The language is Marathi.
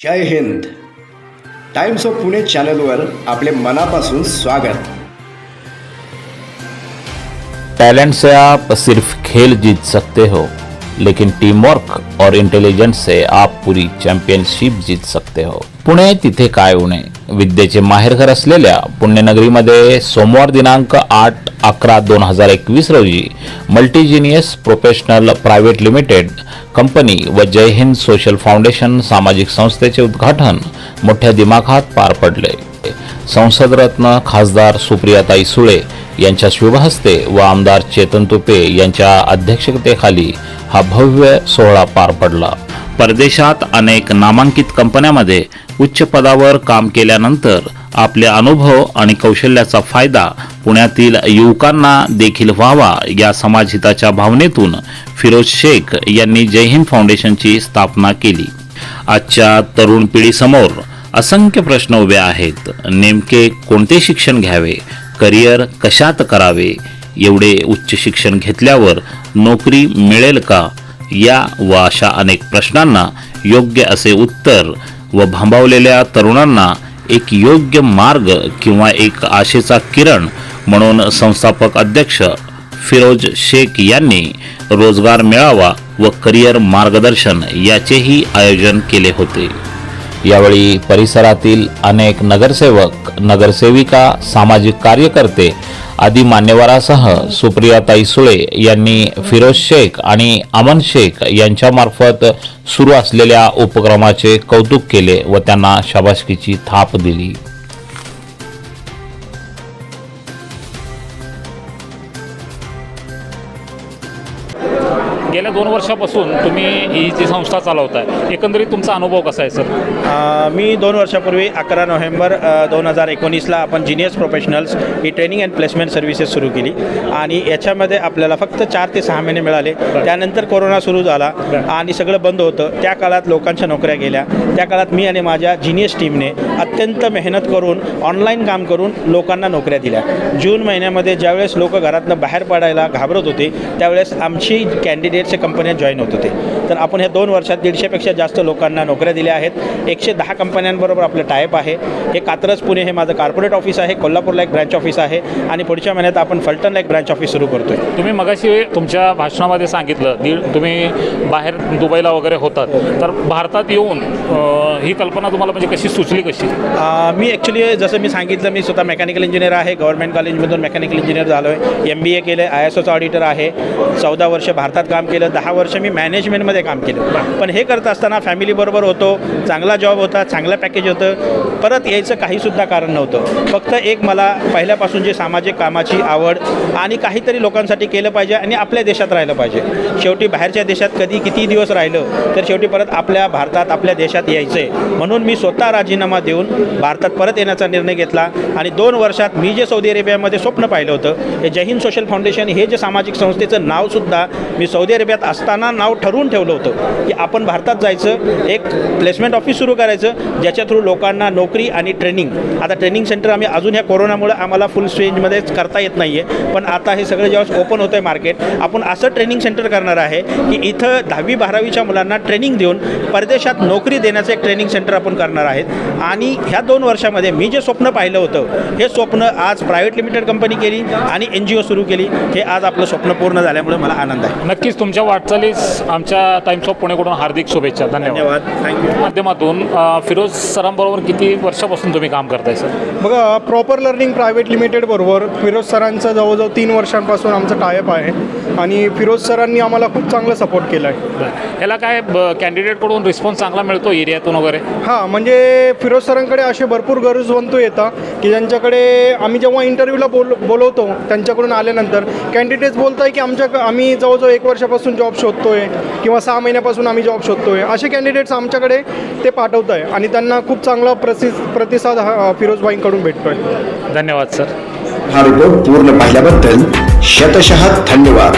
Jai Hind. Times of Pune चॅनलवर आपले मनापासून स्वागत. टैलेंट से आप सिर्फ खेल जीत सकते हो, लेकिन टीम वर्क और इंटेलिजेंस से आप पूरी चॅम्पियनशिप जीत सकते हो. पुणे तिथे काय उणे. विद्येचे माहेरघर असलेल्या पुण्यनगरीमध्ये सोमवार दिनांक 8/11/2021 रोजी मल्टीजिनियस प्रोफेशनल प्रायव्हेट लिमिटेड कंपनी व जय हिंद सोशल फाउंडेशन सामाजिक संस्थेचे उद्घाटन मोठ्या दिमाखात पार पडले. संसदरत्न खासदार सुप्रियाताई सुळे यांच्या शुभहस्ते व आमदार चेतन तुपे यांच्या अध्यक्षतेखाली हा भव्य सोहळा पार पडला. परदेशात अनेक नामांकित कंपन्यांमध्ये उच्च पदावर काम केल्यानंतर आपले अनुभव आणि कौशल्याचा फायदा पुण्यातील युवकांना देखील व्हावा या समाजहिताच्या भावनेतून फिरोज शेख यांनी जय हिंद फाउंडेशनची स्थापना केली. आजच्या तरुण पिढीसमोर असंख्य प्रश्न उभे आहेत. नेमके कोणते शिक्षण घ्यावे, करिअर कशात करावे, एवढे उच्च शिक्षण घेतल्यावर नोकरी मिळेल का, या व अशा अनेक प्रश्नांना योग्य असे उत्तर व भांबावलेल्या तरुणांना एक योग्य मार्ग किंवा एक आशेचा किरण म्हणून संस्थापक अध्यक्ष फिरोज शेख यांनी रोजगार मेळावा व करिअर मार्गदर्शन याचेही आयोजन केले होते. यावेळी परिसरातील अनेक नगरसेवक, नगरसेविका, सामाजिक कार्यकर्ते आदी मान्यवरांसह सुप्रियाताई सुळे यांनी फिरोज शेख आणि अमन शेख यांच्यामार्फत सुरू असलेल्या उपक्रमाचे कौतुक केले व त्यांना शाबासकीची थाप दिली. गेल्या 2 वर्षापासून तुम्ही ही जी संस्था चालवताय, एकंदरीत तुमचा अनुभव कसा आहे सर? मी 2 वर्षापूर्वी 11 नोव्हेंबर 2019ला आपण genius professionals he training and placement services सुरू केली आणि याच्यामध्ये आपल्याला फक्त 4 ते 6 महिने मिळाले. त्यानंतर कोरोना सुरू झाला आणि सगळं बंद होतं. त्या काळात लोकांच्या नोकऱ्या गेल्या. त्या काळात मी आणि माझ्या जिनियस टीमने अत्यंत मेहनत करून ऑनलाईन काम करून लोकांना नोकऱ्या दिल्या. जून महिन्यामध्ये ज्यावेळेस लोक घरातनं बाहेर पडायला घाबरत होते त्यावेळेस आमची कॅन्डिडेटचे कंपन्या जॉईन होत होते. तर आपण ह्या 2 वर्षात 150पेक्षा जास्त लोकांना नोकऱ्या दिल्या आहेत. 110 कंपन्यांबरोबर आपलं टायअप आहे. हे कात्रज पुणे हे माझं कॉर्पोरेट ऑफिस आहे. कोल्हापूरला एक ब्रँच ऑफिस आहे आणि पुढच्या महिन्यात आपण फलटणला एक ब्रँच ऑफिस सुरू करतोय. तुम्ही मगाशी तुमच्या भाषणामध्ये सांगितलं तुम्ही बाहेर दुबईला वगैरे होतात, तर भारतात येऊन ही कल्पना तुम्हाला म्हणजे कशी सुचली कशी? मी ॲक्च्युली जसं मी सांगितलं, मी स्वतः मेकॅनिकल इंजिनियर आहे. गव्हर्नमेंट कॉलेजमधून मेकॅनिकल इंजिनियर झालो आहे. MBA केलं आहे. ISOचा ऑडिटर आहे. 14 वर्ष भारतात काम केलं. 10 वर्ष मी मॅनेजमेंटमध्ये काम केलं. पण हे करत असताना फॅमिलीबरोबर होतो. चांगला जॉब होता, चांगलं पॅकेज होतं. परत यायचं काहीसुद्धा कारण नव्हतं. फक्त एक मला पहिल्यापासून जी सामाजिक कामाची आवड आणि काहीतरी लोकांसाठी केलं पाहिजे आणि आपल्या देशात राहिलं पाहिजे. शेवटी बाहेरच्या देशात किती दिवस राहिलं तर शेवटी परत आपल्या भारतात आपल्या देशात यायचं आहे. म्हणून मी स्वतः राजीनामा देऊन भारतात परत येण्याचा निर्णय घेतला आणि 2 वर्षात मी जे सौदी अरेबियामध्ये स्वप्न पाहिलं होतं, हे जय हिंद सोशल फाउंडेशन हे जे सामाजिक संस्थेचं नावसुद्धा मी सौदी अरेबियात असताना नाव ठरवून ठेवलं होतं की आपण भारतात जायचं, एक प्लेसमेंट ऑफिस सुरू करायचं ज्याच्या थ्रू लोकांना नोकरी आणि ट्रेनिंग. आता ट्रेनिंग सेंटर आम्ही अजून ह्या कोरोनामुळे आम्हाला फुल स्टेजमध्येच करता येत नाही आहे, पण आता हे सगळं जेव्हा ओपन होतं आहे मार्केट, आपण असं ट्रेनिंग सेंटर करणार आहे की इथं 10वी-12वीच्या मुलांना ट्रेनिंग देऊन परदेशात नोकरी देण्याचं एक ट्रेनिंग सेंटर आपण करणार आहेत. आणि ह्या 2 वर्षामध्ये मी जे स्वप्न पाहिलं होतं हे स्वप्न आज प्रायव्हेट लिमिटेड कंपनी केली आणि NGO सुरू केली. हे आज आपलं स्वप्न पूर्ण झाल्यामुळे मला आनंद आहे. नक्कीच तुमच्या वाटचालीस आमच्या टाइम्स ऑफ पुणेकडून हार्दिक शुभेच्छा. धन्यवाद. थँक्यू. माध्यमातून फिरोज सरांबरोबर किती वर्षापासून तुम्ही काम करताय सर? बघा, प्रॉपर लर्निंग प्रायव्हेट लिमिटेडबरोबर फिरोज सरांचं जवळजवळ 3 वर्षांपासून आमचं टायअप आहे आणि फिरोज सरांनी आम्हाला खूप चांगला सपोर्ट केला आहे. ह्याला काय कॅन्डिडेटकडून रिस्पॉन्स चांगला मिळतो एरियातून वगैरे? हां, म्हणजे फिरोज सरांकडे असे भरपूर गरजवंत येतात की ज्यांच्याकडे आम्ही जेव्हा इंटरव्ह्यूला बोलवतो त्यांच्याकडून आल्यानंतर कॅन्डिडेट्स बोलत आहे की आम्ही जवळजवळ 1 वर्षापासून जॉब शोधतोय किंवा 6 महिन्यापासून आम्ही जॉब शोधतोय. असे कॅन्डिडेट्स आमच्याकडे ते पाठवत आहे आणि त्यांना खूप चांगला प्रतिसाद फिरोजबाईंकडून भेटतो आहे. धन्यवाद सर. हा रिपोर्ट पूर्ण पाहिल्याबद्दल शतशः धन्यवाद.